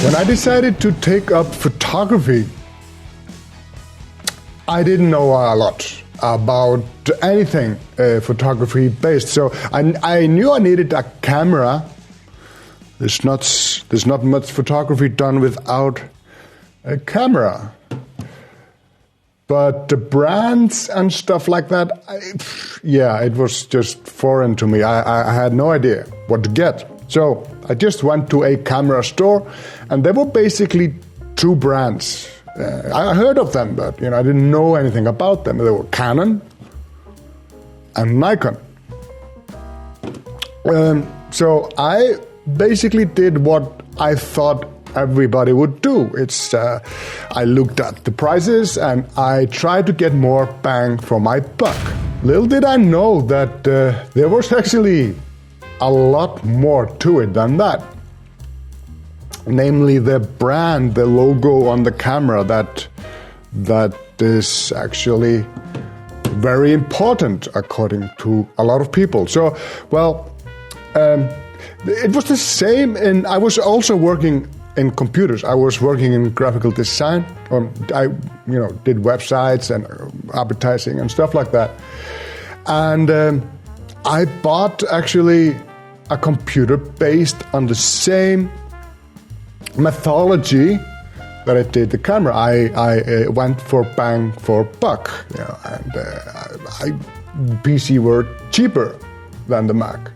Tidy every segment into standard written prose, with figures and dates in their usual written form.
When I decided to take up photography, I didn't know a lot about anything photography based. So I knew I needed a camera. There's not much photography done without a camera. But the brands and stuff like that, it was just foreign to me. I had no idea what to get. So I just went to a camera store, and there were basically two brands. I heard of them, but I didn't know anything about them. They were Canon and Nikon. So I basically did what I thought everybody would do. I looked at the prices and I tried to get more bang for my buck. Little did I know that there was actually a lot more to it than that. Namely the brand, the logo on the camera, that is actually very important according to a lot of people. So, it was the same I was also working in computers. I was working in graphical design. I did websites and advertising and stuff like that. And I bought actually a computer based on the same methodology that I did the camera. I went for bang for buck, and PC were cheaper than the Mac.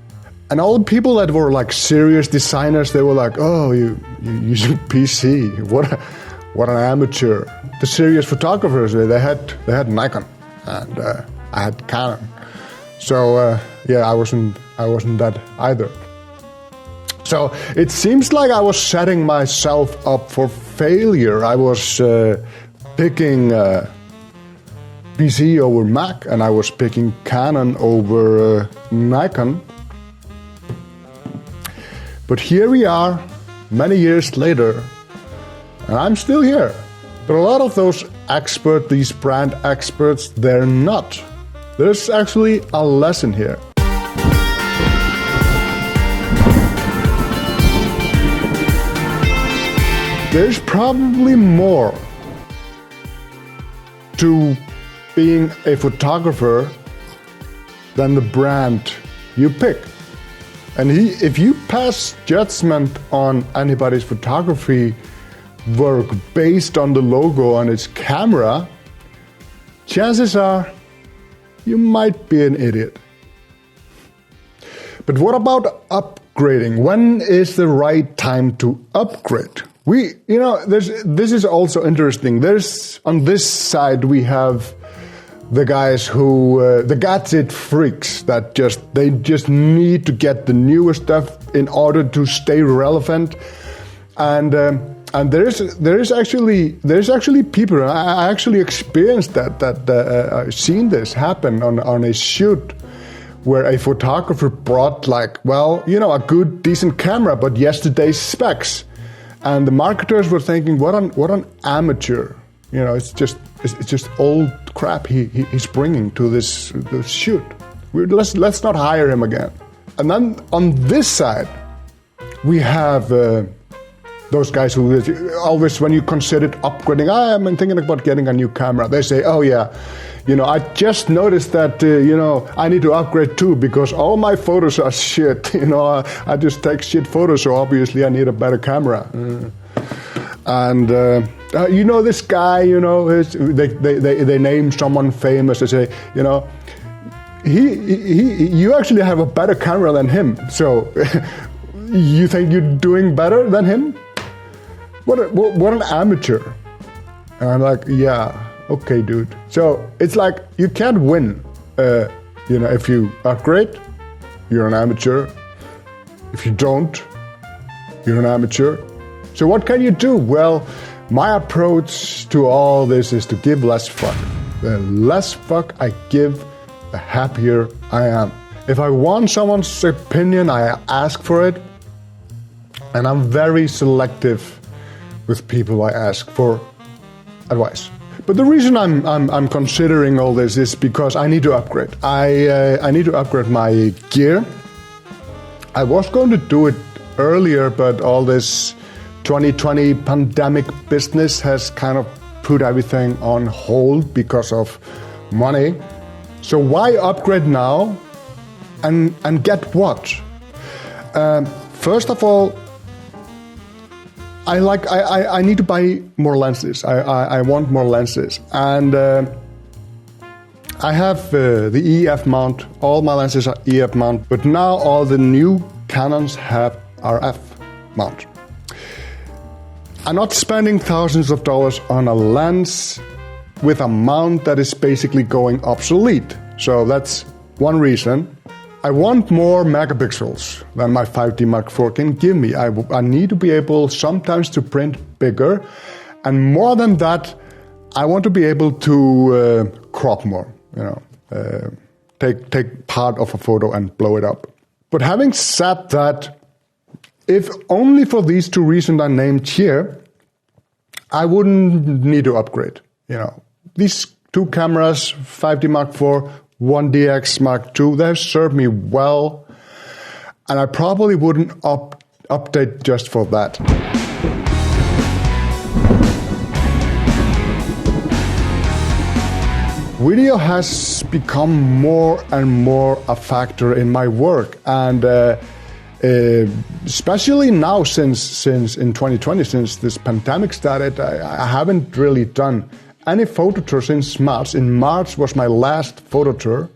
And all the people that were like serious designers, they were like, "Oh, you using PC? What an amateur!" The serious photographers, they had Nikon, and I had Canon. So I wasn't that either. So it seems like I was setting myself up for failure. I was picking PC over Mac, and I was picking Canon over Nikon. But here we are, many years later, and I'm still here. But a lot of those experts, these brand experts, they're not. There's actually a lesson here. There's probably more to being a photographer than the brand you pick. And if you pass judgment on anybody's photography work based on the logo on its camera, chances are you might be an idiot. But what about upgrading? When is the right time to upgrade? This is also interesting. On this side we have the guys who, the gadget freaks that they just need to get the newest stuff in order to stay relevant, and there is actually people. I actually experienced that I've seen this happen on a shoot where a photographer brought a good decent camera, but yesterday's specs, and the marketers were thinking, what an amateur. It's just old crap he's bringing to this shoot. Let's not hire him again. And then on this side, we have those guys who always, when you consider upgrading, I'm thinking about getting a new camera. They say, oh yeah, I just noticed that, I need to upgrade too because all my photos are shit. I just take shit photos, so obviously I need a better camera. And this guy, they name someone famous. They say, you actually have a better camera than him. So you think you're doing better than him? What an amateur. And I'm like, yeah, okay, dude. So it's like you can't win. If you upgrade, you're an amateur. If you don't, you're an amateur. So what can you do? Well, my approach to all this is to give less fuck. The less fuck I give, the happier I am. If I want someone's opinion, I ask for it. And I'm very selective with people I ask for advice. But the reason I'm considering all this is because I need to upgrade. I need to upgrade my gear. I was going to do it earlier, but all this 2020 pandemic business has kind of put everything on hold because of money. So why upgrade now and get what? First of all, I need to buy more lenses. I want more lenses, and I have the EF mount. All my lenses are EF mount, but now all the new Canons have RF mount. I'm not spending thousands of dollars on a lens with a mount that is basically going obsolete. So that's one reason. I want more megapixels than my 5D Mark IV can give me. I need to be able sometimes to print bigger, and more than that, I want to be able to crop more. Take part of a photo and blow it up. But having said that, if only for these two reasons I named here, I wouldn't need to upgrade. These two cameras, 5D Mark IV, 1DX Mark II, they have served me well, and I probably wouldn't update just for that. Video has become more and more a factor in my work, and especially now since in 2020, since this pandemic started, I haven't really done any photo tour since March. In March was my last photo tour.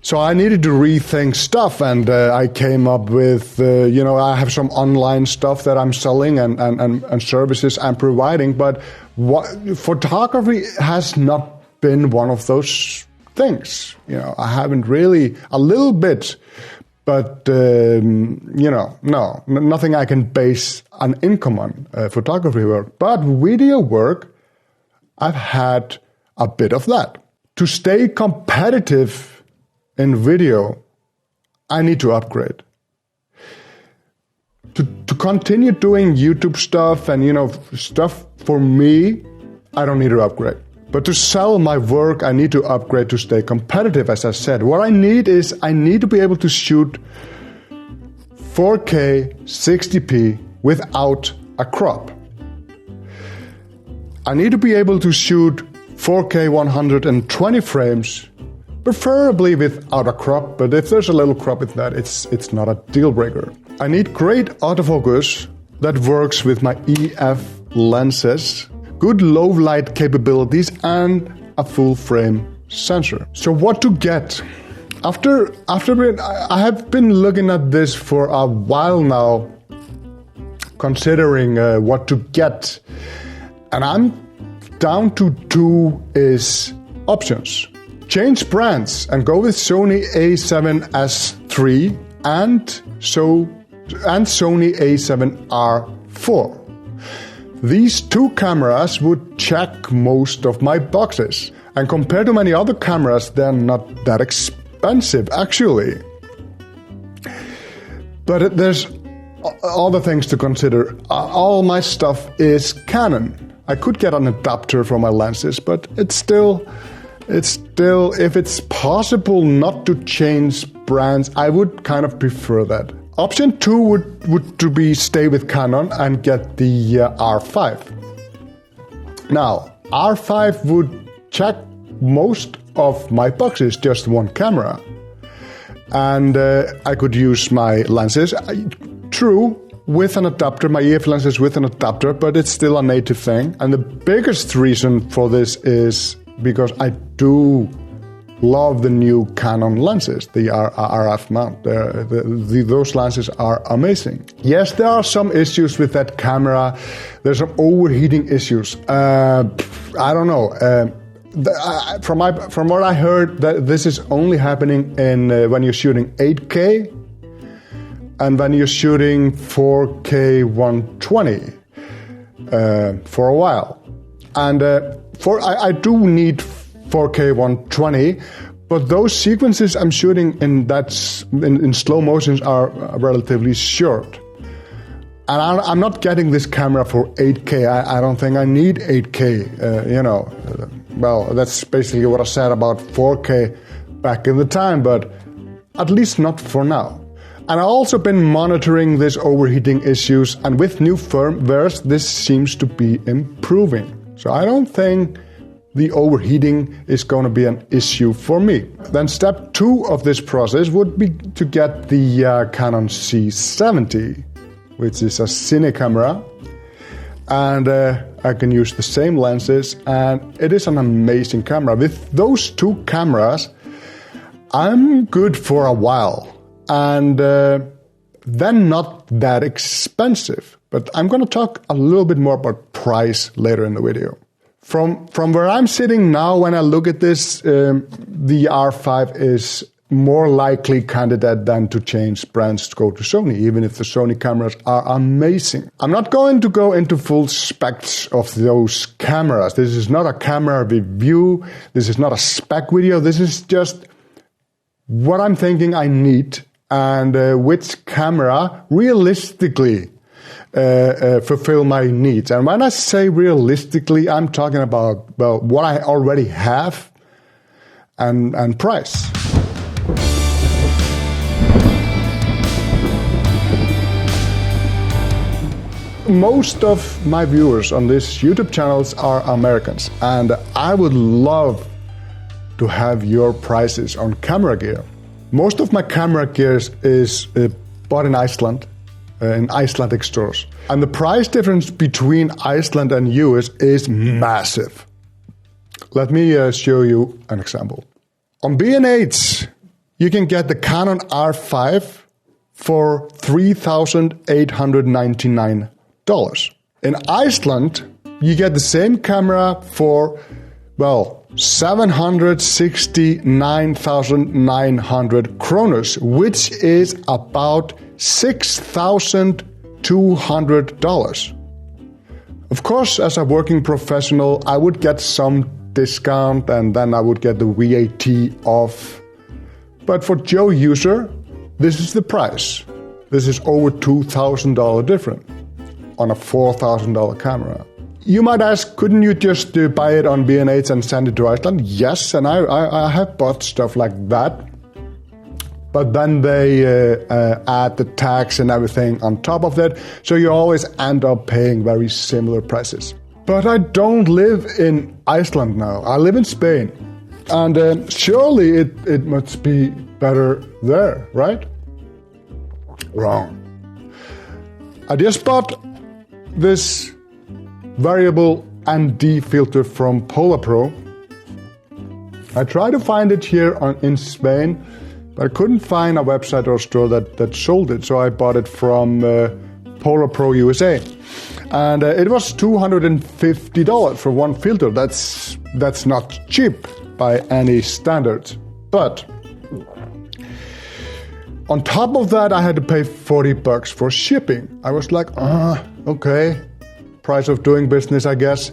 So I needed to rethink stuff, and I came up with, I have some online stuff that I'm selling and services I'm providing, but photography has not been one of those things. I haven't really, a little bit, but, no, nothing I can base an income on, photography work. But video work, I've had a bit of that. To stay competitive in video, I need to upgrade. To continue doing YouTube stuff and, stuff for me, I don't need to upgrade. But to sell my work, I need to upgrade to stay competitive, as I said. What I need is I need to be able to shoot 4K 60p without a crop. I need to be able to shoot 4K 120 frames, preferably without a crop, but if there's a little crop with that, it's not a deal breaker. I need great autofocus that works with my EF lenses, good low light capabilities, and a full frame sensor. So what to get? I have been looking at this for a while now, considering what to get, and I'm down to two options. Change brands and go with Sony a7S III and Sony a7R4. These two cameras would check most of my boxes, and compared to many other cameras, they're not that expensive, actually. But there's other things to consider. All my stuff is Canon. I could get an adapter for my lenses, but it's still, if it's possible not to change brands, I would kind of prefer that. Option 2 would to be stay with Canon and get the R5. Now, R5 would check most of my boxes, just one camera. And I could use my lenses, true, with an adapter, my EF lenses with an adapter, but it's still a native thing. And the biggest reason for this is because I do love the new Canon lenses, the RF mount. Those lenses are amazing. Yes, there are some issues with that camera. There's some overheating issues. I don't know. From what I heard, that this is only happening when you're shooting 8K and when you're shooting 4K 120 for a while. And I do need 4K 120, but those sequences I'm shooting in slow motions are relatively short. And I'm not getting this camera for 8K. I don't think I need 8K, Well, that's basically what I said about 4K back in the time, but at least not for now. And I've also been monitoring this overheating issues, and with new firmwares, this seems to be improving. So I don't think the overheating is going to be an issue for me. Then step 2 of this process would be to get the Canon C70, which is a cine camera. And I can use the same lenses, and it is an amazing camera. With those 2 cameras, I'm good for a while. And they're not that expensive. But I'm going to talk a little bit more about price later in the video. From where I'm sitting now, when I look at this, the R5 is more likely candidate than to change brands to go to Sony, even if the Sony cameras are amazing. I'm not going to go into full specs of those cameras. This is not a camera review. This is not a spec video. This is just what I'm thinking I need and which camera realistically fulfill my needs. And when I say realistically, I'm talking about, well, what I already have and price. Most of my viewers on these YouTube channels are Americans, and I would love to have your prices on camera gear. Most of my camera gear is bought in Iceland, in Icelandic stores. And the price difference between Iceland and US is massive. Let me show you an example. On B&H, you can get the Canon R5 for $3,899. In Iceland, you get the same camera for, well, 769,900 kroners, which is about $6,200. Of course, as a working professional, I would get some discount and then I would get the VAT off. But for Joe user, this is the price. This is over $2,000 different on a $4,000 camera. You might ask, couldn't you just buy it on B&H and send it to Iceland? Yes, and I have bought stuff like that. But then they add the tax and everything on top of that, so you always end up paying very similar prices. But I don't live in Iceland now. I live in Spain. And surely it must be better there, right? Wrong. I just bought this variable ND filter from Polar Pro. I tried to find it here in Spain, but I couldn't find a website or store that sold it, so I bought it from Polar Pro USA. And it was $250 for one filter. That's not cheap by any standards. But on top of that, I had to pay $40 for shipping. I was like, okay, price of doing business, I guess.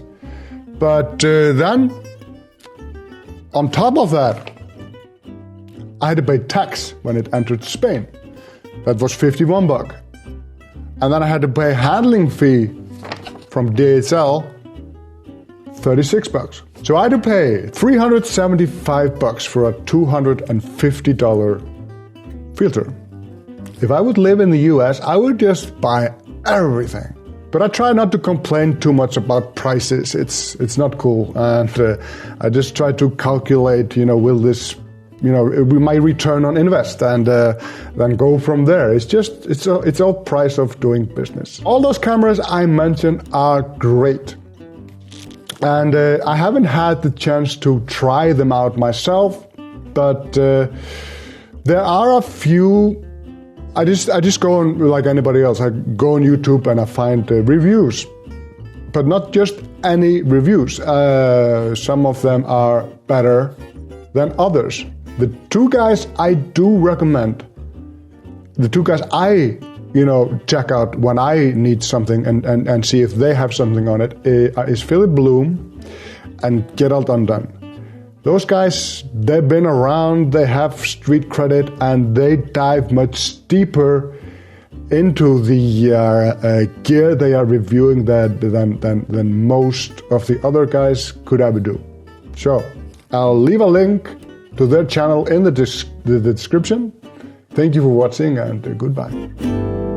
But then, on top of that, I had to pay tax when it entered Spain. That was $51. And then I had to pay handling fee from DHL, $36. So I had to pay $375 for a $250 filter. If I would live in the US, I would just buy everything. But I try not to complain too much about prices. It's not cool. And I just try to calculate, will this, my return on invest, and then go from there. It's all price of doing business. All those cameras I mentioned are great. And I haven't had the chance to try them out myself, but there are a few. I just go on like anybody else. I go on YouTube and I find reviews, but not just any reviews. Some of them are better than others. The 2 guys I do recommend, the 2 guys I check out when I need something and see if they have something on it, is Philip Bloom and Gerald Undone. Those guys, they've been around, they have street credit, and they dive much deeper into the gear they are reviewing than most of the other guys could ever do. So, I'll leave a link to their channel in the description. Thank you for watching, and goodbye.